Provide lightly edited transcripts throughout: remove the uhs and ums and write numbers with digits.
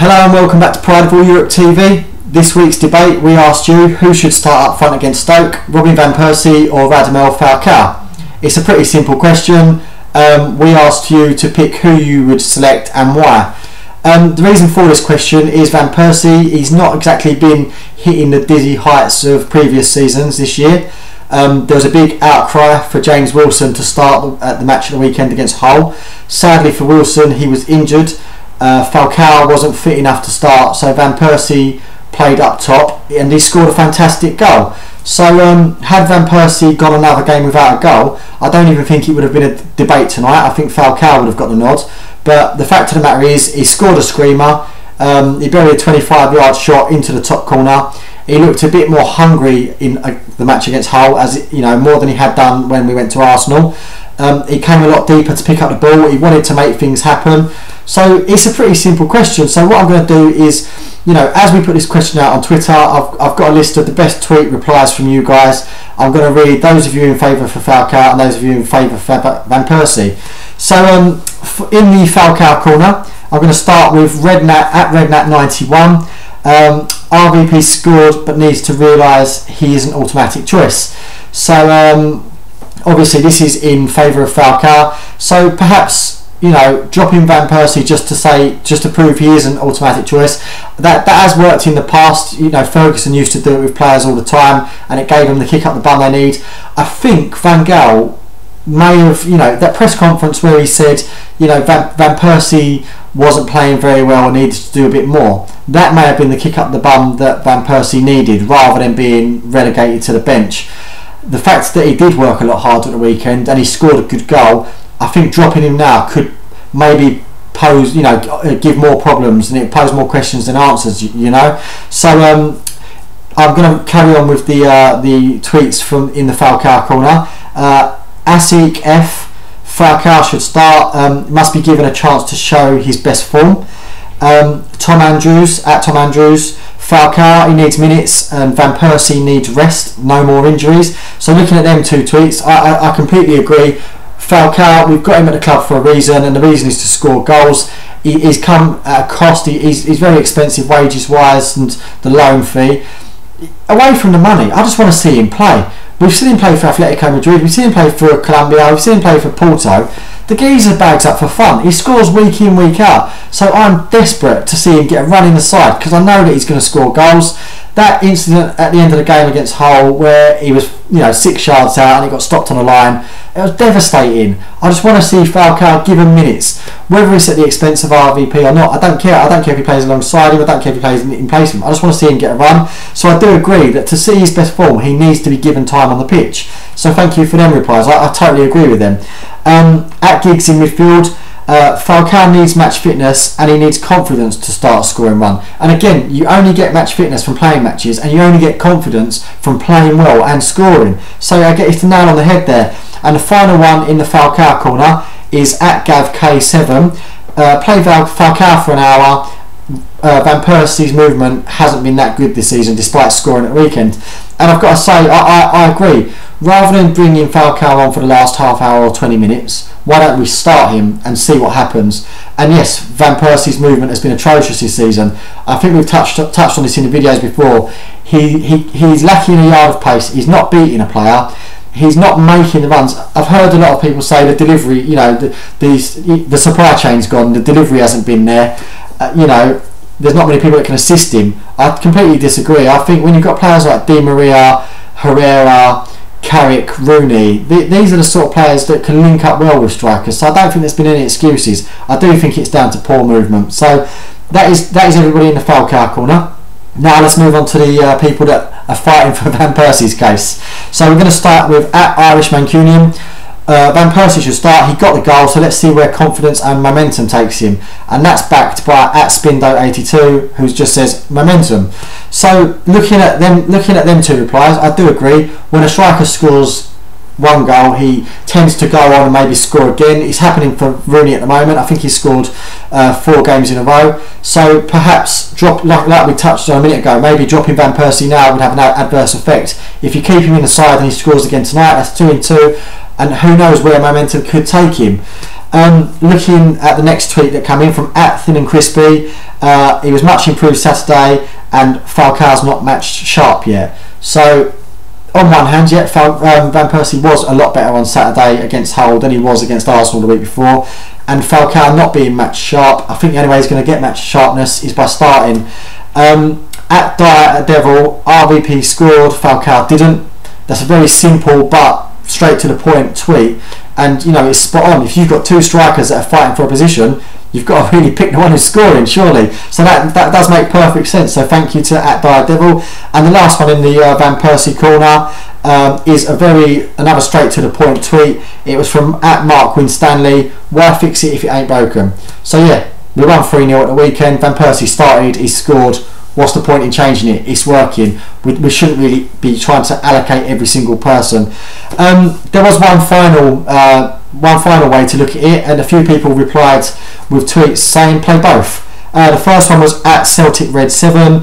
Hello and welcome back to Pride of All Europe TV. This week's debate, we asked you who should start up front against Stoke, Robin van Persie or Radamel Falcao. It's a pretty simple question. We asked you to pick who you would select and why. The reason for this question is Van Persie, he's not exactly been hitting the dizzy heights of previous seasons this year. There was a big outcry for James Wilson to start at the match of the weekend against Hull. Sadly for Wilson, he was injured. Falcao wasn't fit enough to start, so Van Persie played up top and he scored a fantastic goal. So had Van Persie gone another game without a goal, I don't even think it would have been a debate tonight. I think Falcao would have got the nod. But the fact of the matter is, he scored a screamer. He buried a 25-yard shot into the top corner. He looked a bit more hungry in the match against Hull, as you know, more than he had done when we went to Arsenal. He came a lot deeper to pick up the ball. He wanted to make things happen. So it's a pretty simple question. So what I'm going to do is, you know, as we put this question out on Twitter, I've got a list of the best tweet replies from you guys. I'm going to read those of you in favour for Falcao and those of you in favour for Van Persie. So in the Falcao corner, I'm going to start with Rednat at Rednat91. RVP scored but needs to realise he is an automatic choice. So obviously this is in favour of Falcao. So perhaps, you know, dropping Van Persie just to prove he is an automatic choice. That has worked in the past. You know, Ferguson used to do it with players all the time, and it gave them the kick up the bum they need. I think Van Gaal may have, you know, that press conference where he said, you know, Van Persie wasn't playing very well and needed to do a bit more. That may have been the kick up the bum that Van Persie needed, rather than being relegated to the bench. The fact that he did work a lot harder at the weekend and he scored a good goal, I think dropping him now could maybe pose, you know, give more problems, and it pose more questions than answers, you know. So I'm going to carry on with the tweets from in the Falcao corner. Asik F, Falcao should start, must be given a chance to show his best form. Tom Andrews at Tom Andrews, Falcao, he needs minutes and Van Persie needs rest, no more injuries. So looking at them two tweets, I completely agree. Falcao, we've got him at the club for a reason, and the reason is to score goals. He's come at a cost. He's very expensive wages wise, and the loan fee. Away from the money, I just want to see him play. We've seen him play for Atletico Madrid, we've seen him play for Colombia, we've seen him play for Porto. The geezer bags up for fun. He scores week in, week out. So I'm desperate to see him get a run in the side, because I know that he's going to score goals. That incident at the end of the game against Hull, where he was, you know, 6 yards out and he got stopped on the line, it was devastating. I just want to see Falcao given minutes, whether it's at the expense of RVP or not. I don't care. I don't care if he plays alongside him. I don't care if he plays in place of him. I just want to see him get a run. So I do agree that to see his best form, he needs to be given time on the pitch. So thank you for them replies. I totally agree with them. At Giggs in midfield, Falcao needs match fitness and he needs confidence to start a scoring run. And again, you only get match fitness from playing matches, and you only get confidence from playing well and scoring. So I get it's the nail on the head there. And the final one in the Falcao corner is at GavK7. Play Falcao for an hour. Van Persie's movement hasn't been that good this season, despite scoring at the weekend. And I've got to say, I agree. Rather than bringing Falcao on for the last half hour or 20 minutes, why don't we start him and see what happens? And yes, Van Persie's movement has been atrocious this season. I think we've touched on this in the videos before. He's lacking a yard of pace. He's not beating a player. He's not making the runs. I've heard a lot of people say the delivery, you know, the supply chain's gone, the delivery hasn't been there. You know, there's not many people that can assist him. I completely disagree. I think when you've got players like Di Maria, Herrera, Carrick, Rooney, these are the sort of players that can link up well with strikers. So I don't think there's been any excuses. I do think it's down to poor movement. So that is everybody in the Falcao corner. Now let's move on to the people that are fighting for Van Persie's case. So we're going to start with at Irish Mancunian. Van Persie should start. He got the goal, so let's see where confidence and momentum takes him. And that's backed by at Spindo82, who just says momentum. So looking at them two replies, I do agree. When a striker scores one goal, he tends to go on and maybe score again. It's happening for Rooney at the moment. I think he's scored 4 games in a row. So perhaps drop, like we touched on a minute ago, maybe dropping Van Persie now would have an adverse effect. If you keep him in the side and he scores again tonight, that's 2-2. And who knows where momentum could take him. Looking at the next tweet that came in from @thin&crispy, he was much improved Saturday and Falcao's not matched sharp yet. So on one hand, yeah, Van Persie was a lot better on Saturday against Hull than he was against Arsenal the week before, and Falcao not being matched sharp, I think the only way he's going to get matched sharpness is by starting. @Devil, RVP scored, Falcao didn't. That's a very simple but straight to the point tweet, and you know, it's spot on. If you've got two strikers that are fighting for a position, you've got to really pick the one who's scoring, surely. So that does make perfect sense. So thank you to @Devil. And the last one in the Van Persie corner is another straight to the point tweet. It was from @Mark Winstanley. Why fix it if it ain't broken? So yeah, we won 3-0 at the weekend. Van Persie started, he scored. What's the point in changing it? It's working. We shouldn't really be trying to allocate every single person. There was one final way to look at it, and a few people replied with tweets saying play both. The first one was @CelticRed7,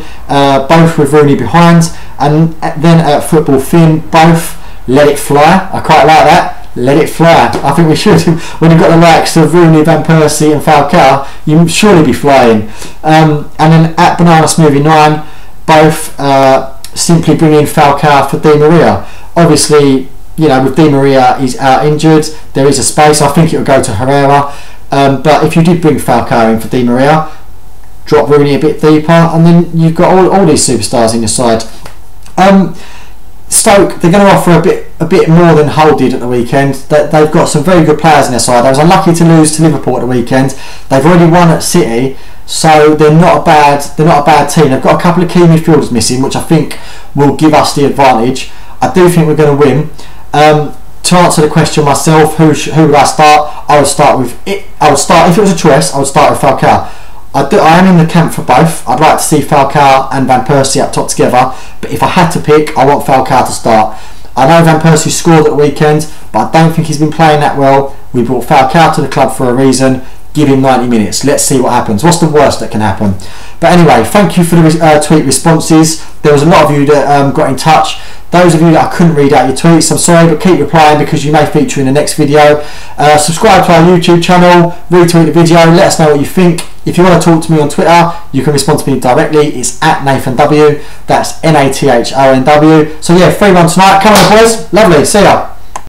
both with Rooney behind, and then @Football Finn, both let it fly. I quite like that. Let it fly. I think we should. When you've got the likes of Rooney, Van Persie and Falcao, you should be flying. And then @BananaSmoothie9, both simply bring in Falcao for Di Maria. Obviously, you know, with Di Maria, he's out injured. There is a space. I think it will go to Herrera. But if you did bring Falcao in for Di Maria, drop Rooney a bit deeper, and then you've got all these superstars in your side. Stoke, they're going to offer a bit more than Hull did at the weekend. They've got some very good players in their side. They was unlucky to lose to Liverpool at the weekend. They've already won at City, so they're not a bad team. They've got a couple of key midfielders missing, which I think will give us the advantage. I do think we're going to win. To answer the question myself, who would I start? I would start if it was a choice. I would start with Falcao. I am in the camp for both. I'd like to see Falcao and Van Persie up top together, but if I had to pick, I want Falcao to start. I know Van Persie scored at the weekend, but I don't think he's been playing that well. We brought Falcao to the club for a reason. Give him 90 minutes. Let's see what happens. What's the worst that can happen? But anyway, thank you for the tweet responses. There was a lot of you that got in touch. Those of you that I couldn't read out your tweets, I'm sorry, but keep replying because you may feature in the next video. Subscribe to our YouTube channel, retweet the video, let us know what you think. If you want to talk to me on Twitter, you can respond to me directly. It's @NathonW. That's NathonW. So yeah, 3-1 tonight. Come on, boys. Lovely. See ya.